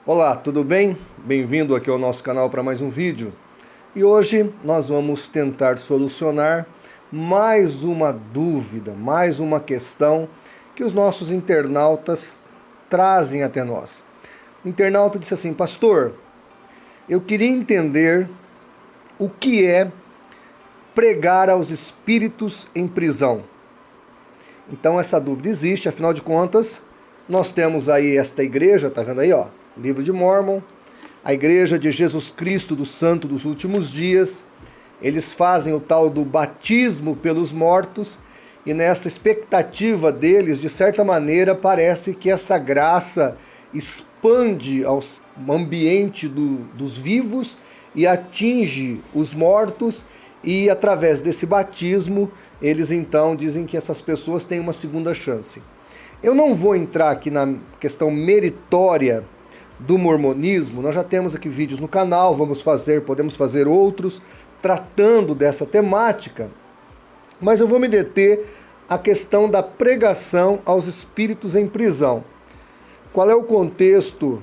Olá, tudo bem? Bem-vindo aqui ao nosso canal para mais um vídeo. E hoje nós vamos tentar solucionar mais uma dúvida, mais uma questão que os nossos internautas trazem até nós. O internauta disse assim: pastor, eu queria entender o que é pregar aos espíritos em prisão. Então essa dúvida existe, afinal de contas, nós temos aí esta igreja, tá vendo aí, ó? Livro de Mórmon, a Igreja de Jesus Cristo do Santo dos Últimos Dias. Eles fazem o tal do batismo pelos mortos e nessa expectativa deles, de certa maneira, parece que essa graça expande ao ambiente dos vivos e atinge os mortos e através desse batismo eles então dizem que essas pessoas têm uma segunda chance. Eu não vou entrar aqui na questão meritória do mormonismo, nós já temos aqui vídeos no canal, podemos fazer outros tratando dessa temática, mas eu vou me deter à questão da pregação aos espíritos em prisão. Qual é o contexto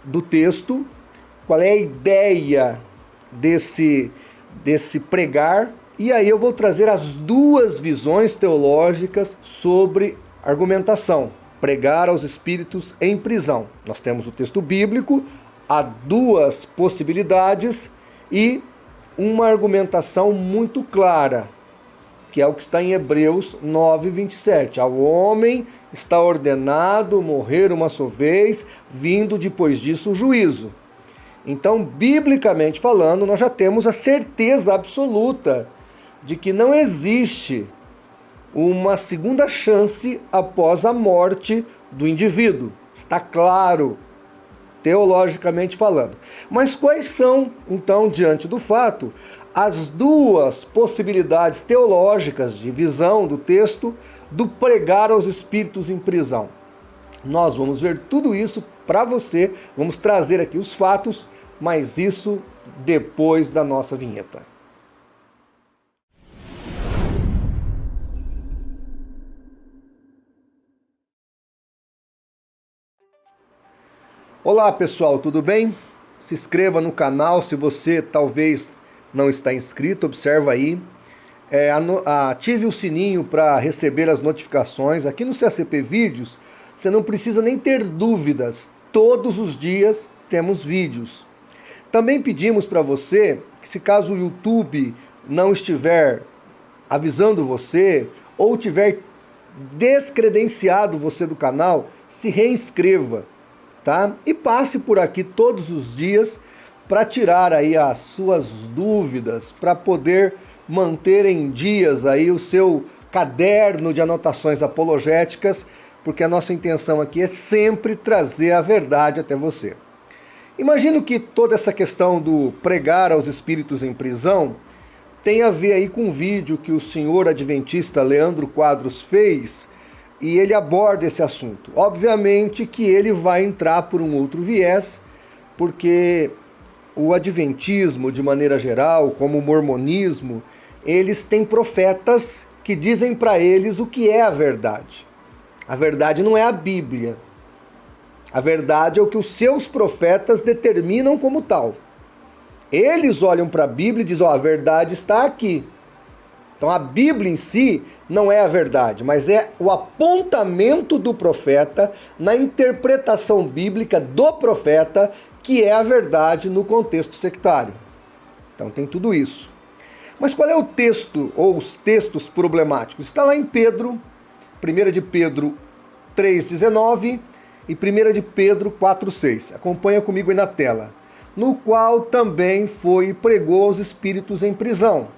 do texto? Qual é a ideia desse pregar? E aí eu vou trazer as duas visões teológicas sobre argumentação. Pregar aos espíritos em prisão. Nós temos o texto bíblico, há duas possibilidades e uma argumentação muito clara, que é o que está em Hebreus 9:27. Ao homem está ordenado morrer uma só vez, vindo depois disso o juízo. Então, biblicamente falando, nós já temos a certeza absoluta de que não existe uma segunda chance após a morte do indivíduo. Está claro, teologicamente falando. Mas quais são, então, diante do fato, as duas possibilidades teológicas de visão do texto do pregar aos espíritos em prisão? Nós vamos ver tudo isso para você, vamos trazer aqui os fatos, mas isso depois da nossa vinheta. Olá pessoal, tudo bem? Se inscreva no canal se você talvez não está inscrito, observa aí. Ative o sininho para receber as notificações. Aqui no CACP Vídeos, você não precisa nem ter dúvidas. Todos os dias temos vídeos. Também pedimos para você que, se caso o YouTube não estiver avisando você ou tiver descredenciado você do canal, se reinscreva. Tá? E passe por aqui todos os dias para tirar aí as suas dúvidas, para poder manter em dias aí o seu caderno de anotações apologéticas, porque a nossa intenção aqui é sempre trazer a verdade até você. Imagino que toda essa questão do pregar aos espíritos em prisão tem a ver aí com um vídeo que o senhor adventista Leandro Quadros fez, e ele aborda esse assunto. Obviamente que ele vai entrar por um outro viés, porque o adventismo, de maneira geral, como o mormonismo, eles têm profetas que dizem para eles o que é a verdade. A verdade não é a Bíblia. A verdade é o que os seus profetas determinam como tal. Eles olham para a Bíblia e dizem, a verdade está aqui. Então a Bíblia em si não é a verdade, mas é o apontamento do profeta na interpretação bíblica do profeta que é a verdade no contexto sectário. Então tem tudo isso. Mas qual é o texto ou os textos problemáticos? Está lá em Pedro, 1 de Pedro 3,19 e 1 de Pedro 4,6. Acompanha comigo aí na tela. No qual também foi e pregou aos espíritos em prisão.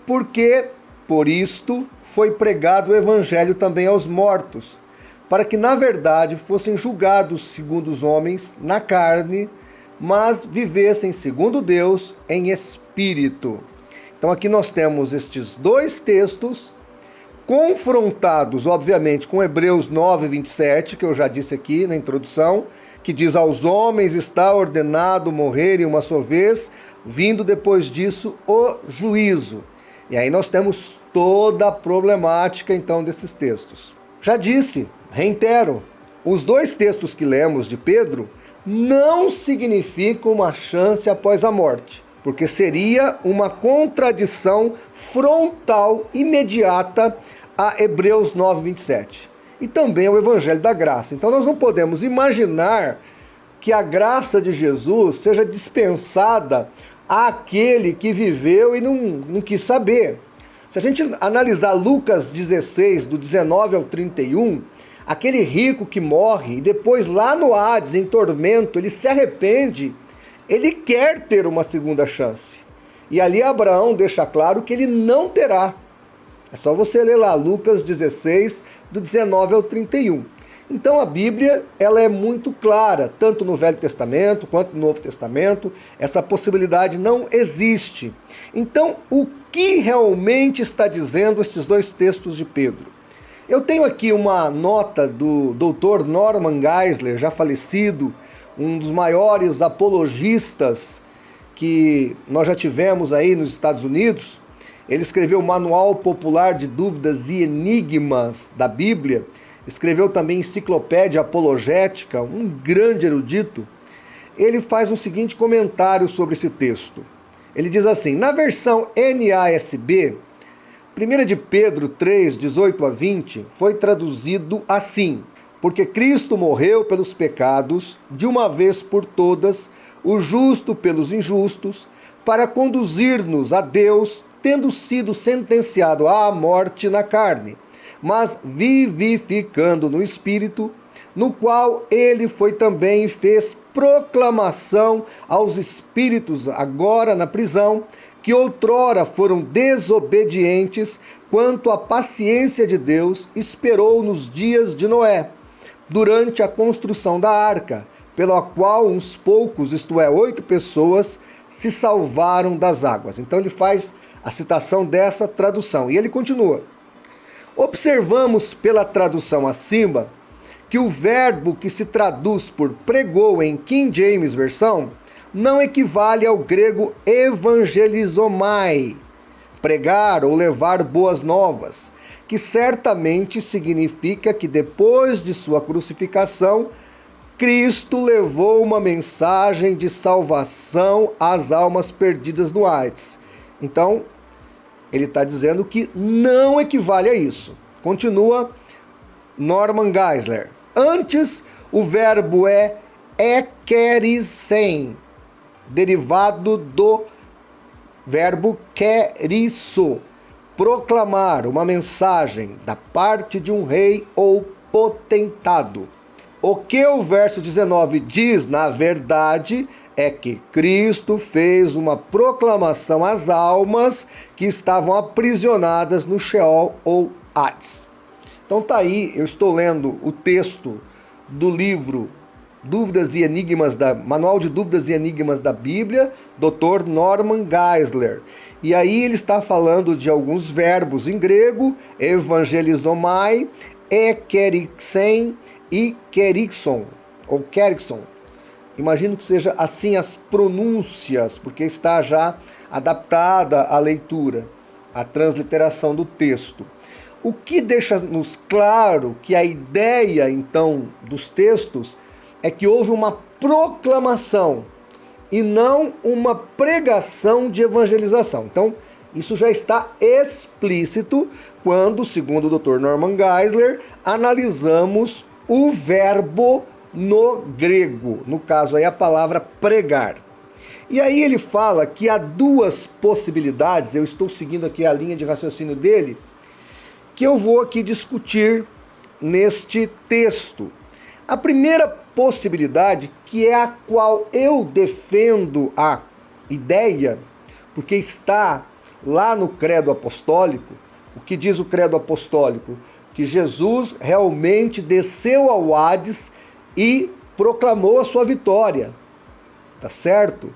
Porque, por isto, foi pregado o evangelho também aos mortos, para que, na verdade, fossem julgados segundo os homens, na carne, mas vivessem segundo Deus, em espírito. Então aqui nós temos estes dois textos, confrontados, obviamente, com Hebreus 9:27, que eu já disse aqui na introdução, que diz, aos homens está ordenado morrerem uma só vez, vindo depois disso o juízo. E aí nós temos toda a problemática, então, desses textos. Já disse, reitero, os dois textos que lemos de Pedro não significa uma chance após a morte, porque seria uma contradição frontal, imediata a Hebreus 9:27 e também ao Evangelho da Graça. Então nós não podemos imaginar que a graça de Jesus seja dispensada àquele que viveu e não quis saber. Se a gente analisar Lucas 16, do 19 ao 31, aquele rico que morre e depois lá no Hades, em tormento, ele se arrepende, ele quer ter uma segunda chance. E ali Abraão deixa claro que ele não terá. É só você ler lá Lucas 16, do 19 ao 31. Então a Bíblia ela é muito clara, tanto no Velho Testamento quanto no Novo Testamento, essa possibilidade não existe. Então o que realmente está dizendo estes dois textos de Pedro? Eu tenho aqui uma nota do Dr. Norman Geisler, já falecido, um dos maiores apologistas que nós já tivemos aí nos Estados Unidos. Ele escreveu o Manual Popular de Dúvidas e Enigmas da Bíblia, escreveu também Enciclopédia Apologética, um grande erudito. Ele faz o seguinte comentário sobre esse texto. Ele diz assim: na versão NASB, 1 de Pedro 3, 18 a 20, foi traduzido assim: porque Cristo morreu pelos pecados, de uma vez por todas, o justo pelos injustos, para conduzir-nos a Deus, tendo sido sentenciado à morte na carne, mas vivificando no Espírito, no qual ele foi também e fez proclamação aos espíritos agora na prisão, que outrora foram desobedientes quanto à paciência de Deus, esperou nos dias de Noé, durante a construção da arca, pela qual uns poucos, isto é, 8 pessoas, se salvaram das águas. Então ele faz a citação dessa tradução. E ele continua: observamos pela tradução acima que o verbo que se traduz por pregou em King James versão não equivale ao grego evangelizomai, pregar ou levar boas novas, que certamente significa que depois de sua crucificação, Cristo levou uma mensagem de salvação às almas perdidas no Hades. Então, ele está dizendo que não equivale a isso. Continua Norman Geisler. Antes, o verbo é ekerisen, derivado do verbo kerisso, proclamar uma mensagem da parte de um rei ou potentado. O que o verso 19 diz, na verdade, é que Cristo fez uma proclamação às almas que estavam aprisionadas no Sheol ou Hades. Então tá aí, eu estou lendo o texto do livro Dúvidas e Enigmas Manual de Dúvidas e Enigmas da Bíblia, Dr. Norman Geisler. E aí ele está falando de alguns verbos em grego: evangelizomai, ekerixen e kerixon, ou kerixon. Imagino que seja assim as pronúncias, porque está já adaptada à leitura, à transliteração do texto. O que deixa-nos claro que a ideia, então, dos textos é que houve uma proclamação e não uma pregação de evangelização. Então, isso já está explícito quando, segundo o Dr. Norman Geisler, analisamos o verbo no grego, no caso aí a palavra pregar. E aí ele fala que há duas possibilidades, eu estou seguindo aqui a linha de raciocínio dele, que eu vou aqui discutir neste texto. A primeira possibilidade, que é a qual eu defendo a ideia, porque está lá no credo apostólico. O que diz o credo apostólico? Que Jesus realmente desceu ao Hades e proclamou a sua vitória, tá certo?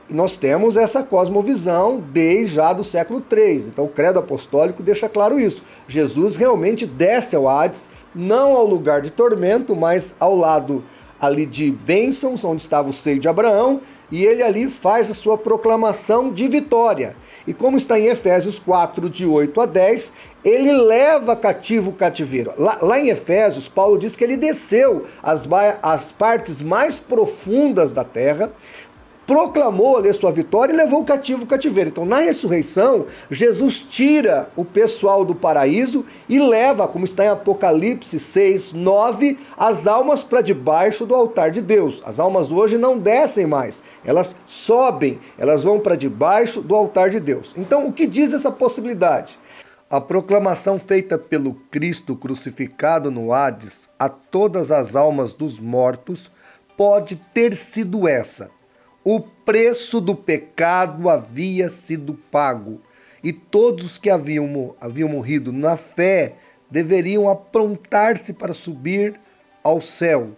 E nós temos essa cosmovisão desde já do século III. Então o credo apostólico deixa claro isso. Jesus realmente desce ao Hades, não ao lugar de tormento, mas ao lado ali de bênçãos, onde estava o seio de Abraão, e ele ali faz a sua proclamação de vitória. e como está em Efésios 4, de 8 a 10, ele leva cativo o cativeiro. Lá em Efésios, Paulo diz que ele desceu às partes mais profundas da terra, proclamou ali sua vitória e levou o cativo o cativeiro. Então, na ressurreição, Jesus tira o pessoal do paraíso e leva, como está em Apocalipse 6, 9, as almas para debaixo do altar de Deus. As almas hoje não descem mais, elas sobem, elas vão para debaixo do altar de Deus. Então, o que diz essa possibilidade? A proclamação feita pelo Cristo crucificado no Hades a todas as almas dos mortos pode ter sido essa: o preço do pecado havia sido pago, e todos que haviam morrido na fé deveriam aprontar-se para subir ao céu,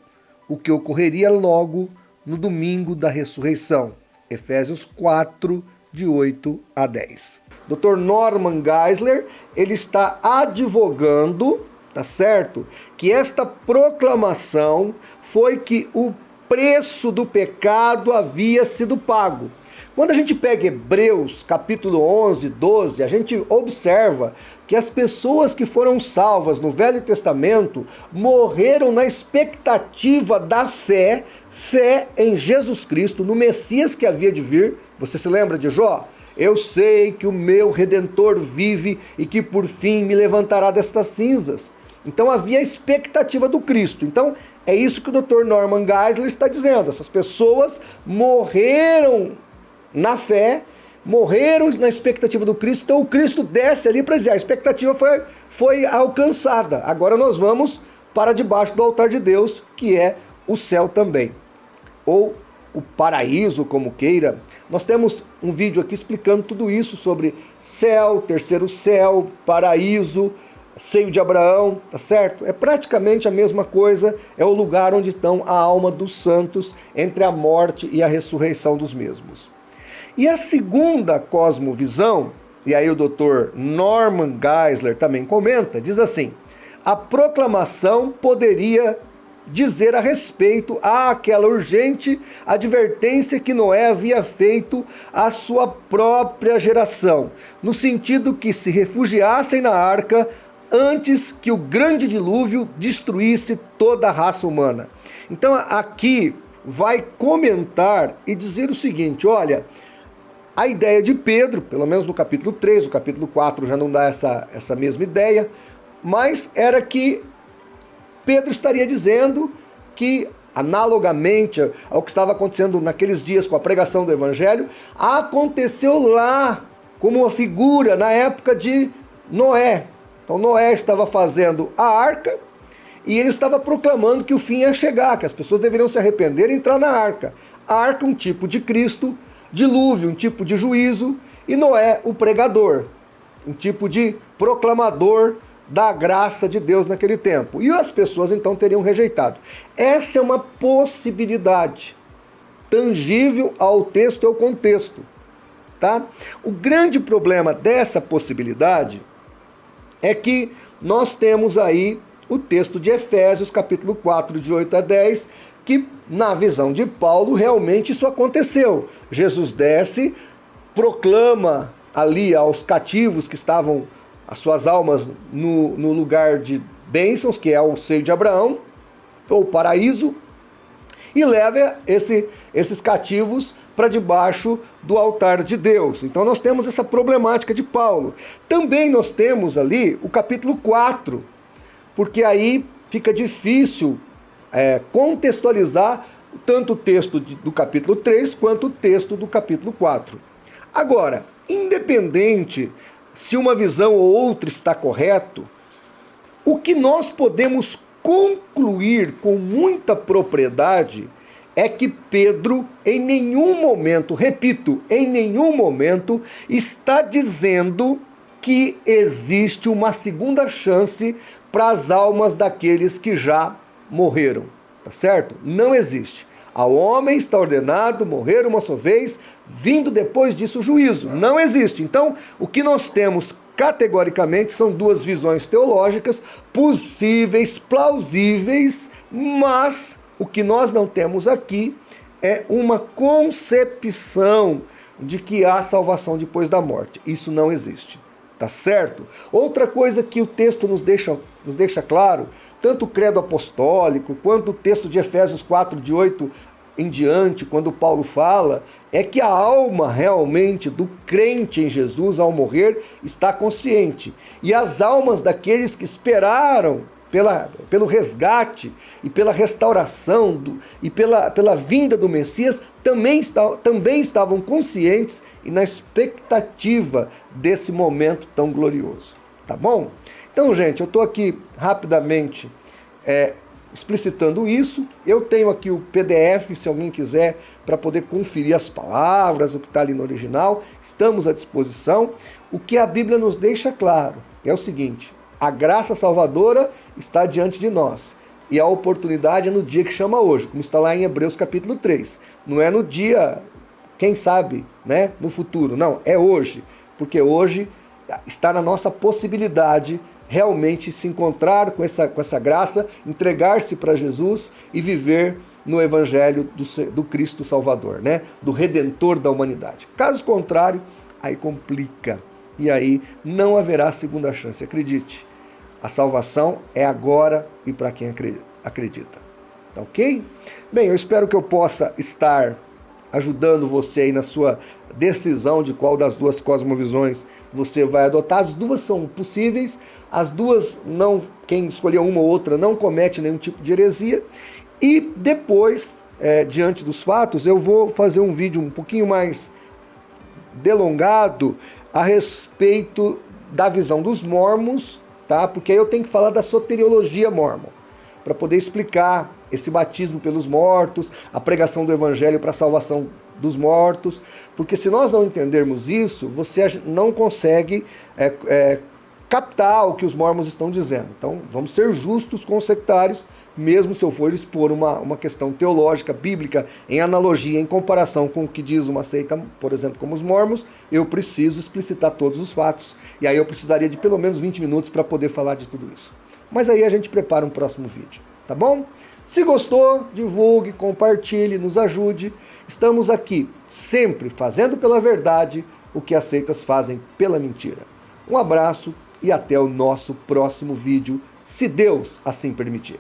o que ocorreria logo no domingo da ressurreição. Efésios 4, de 8 a 10. Dr. Norman Geisler, ele está advogando, tá certo? Que esta proclamação foi que o preço do pecado havia sido pago. Quando a gente pega Hebreus, capítulo 11, 12, a gente observa que as pessoas que foram salvas no Velho Testamento morreram na expectativa da fé em Jesus Cristo, no Messias que havia de vir. Você se lembra de Jó? Eu sei que o meu Redentor vive e que por fim me levantará destas cinzas. Então havia a expectativa do Cristo. Então é isso que o Dr. Norman Geisler está dizendo. Essas pessoas morreram na fé, morreram na expectativa do Cristo. Então o Cristo desce ali para dizer, a expectativa foi alcançada. Agora nós vamos para debaixo do altar de Deus, que é o céu também. Ou o paraíso, como queira. Nós temos um vídeo aqui explicando tudo isso sobre céu, terceiro céu, paraíso, seio de Abraão, tá certo? É praticamente a mesma coisa, é o lugar onde estão a alma dos santos entre a morte e a ressurreição dos mesmos. E a segunda cosmovisão, e aí o Dr. Norman Geisler também comenta, diz assim: a proclamação poderia dizer a respeito àquela urgente advertência que Noé havia feito à sua própria geração, no sentido que se refugiassem na arca antes que o grande dilúvio destruísse toda a raça humana. Então aqui vai comentar e dizer o seguinte, olha, a ideia de Pedro, pelo menos no capítulo 3, o capítulo 4 já não dá essa mesma ideia, mas era que Pedro estaria dizendo que, analogamente ao que estava acontecendo naqueles dias com a pregação do Evangelho, aconteceu lá como uma figura na época de Noé. Então Noé estava fazendo a arca e ele estava proclamando que o fim ia chegar, que as pessoas deveriam se arrepender e entrar na arca. A arca, um tipo de Cristo, dilúvio, um tipo de juízo, e Noé, o pregador, um tipo de proclamador da graça de Deus naquele tempo. E as pessoas então teriam rejeitado. Essa é uma possibilidade tangível ao texto e ao contexto, tá? O grande problema dessa possibilidade é que nós temos aí o texto de Efésios, capítulo 4, de 8 a 10, que na visão de Paulo realmente isso aconteceu. Jesus desce, proclama ali aos cativos que estavam as suas almas no lugar de bênçãos, que é o seio de Abraão, ou paraíso, e leva esses cativos para debaixo do altar de Deus. Então nós temos essa problemática de Paulo. Também nós temos ali o capítulo 4, porque aí fica difícil contextualizar tanto o texto do capítulo 3 quanto o texto do capítulo 4. Agora, independente se uma visão ou outra está correto, o que nós podemos concluir com muita propriedade é que Pedro, em nenhum momento, repito, em nenhum momento, está dizendo que existe uma segunda chance para as almas daqueles que já morreram, tá certo? Não existe. Ao homem está ordenado morrer uma só vez, vindo depois disso o juízo. Não existe. Então, o que nós temos categoricamente são duas visões teológicas possíveis, plausíveis, mas o que nós não temos aqui é uma concepção de que há salvação depois da morte. Isso não existe. Tá certo? Outra coisa que o texto nos deixa claro, tanto o credo apostólico quanto o texto de Efésios 4, de 8 em diante, quando Paulo fala, é que a alma realmente do crente em Jesus ao morrer está consciente. E as almas daqueles que esperaram pelo resgate e pela restauração e pela vinda do Messias também estavam conscientes e na expectativa desse momento tão glorioso. Tá bom? Então, gente, eu estou aqui rapidamente explicitando isso. Eu tenho aqui o PDF, se alguém quiser, para poder conferir as palavras, o que está ali no original. Estamos à disposição. O que a Bíblia nos deixa claro é o seguinte: a graça salvadora está diante de nós. E a oportunidade é no dia que chama hoje, como está lá em Hebreus capítulo 3. Não é no dia, quem sabe, né, no futuro. Não, é hoje. Porque hoje está na nossa possibilidade realmente se encontrar com essa graça, entregar-se para Jesus e viver no Evangelho do Cristo Salvador, né? Do Redentor da humanidade. Caso contrário, aí complica. E aí não haverá segunda chance. Acredite, a salvação é agora e para quem acredita. Tá ok? Bem, eu espero que eu possa estar ajudando você aí na sua decisão de qual das duas cosmovisões você vai adotar. As duas são possíveis, as duas não, quem escolher uma ou outra não comete nenhum tipo de heresia. E depois, diante dos fatos, eu vou fazer um vídeo um pouquinho mais delongado a respeito da visão dos mórmons, tá? Porque aí eu tenho que falar da soteriologia mórmon, para poder explicar esse batismo pelos mortos, a pregação do evangelho para a salvação dos mortos, porque se nós não entendermos isso, você não consegue captar o que os mórmons estão dizendo. Então, vamos ser justos com os sectários, mesmo se eu for expor uma questão teológica, bíblica, em analogia, em comparação com o que diz uma seita, por exemplo, como os mórmons, eu preciso explicitar todos os fatos, e aí eu precisaria de pelo menos 20 minutos para poder falar de tudo isso. Mas aí a gente prepara um próximo vídeo, tá bom? Se gostou, divulgue, compartilhe, nos ajude. Estamos aqui sempre fazendo pela verdade o que as seitas fazem pela mentira. Um abraço e até o nosso próximo vídeo, se Deus assim permitir.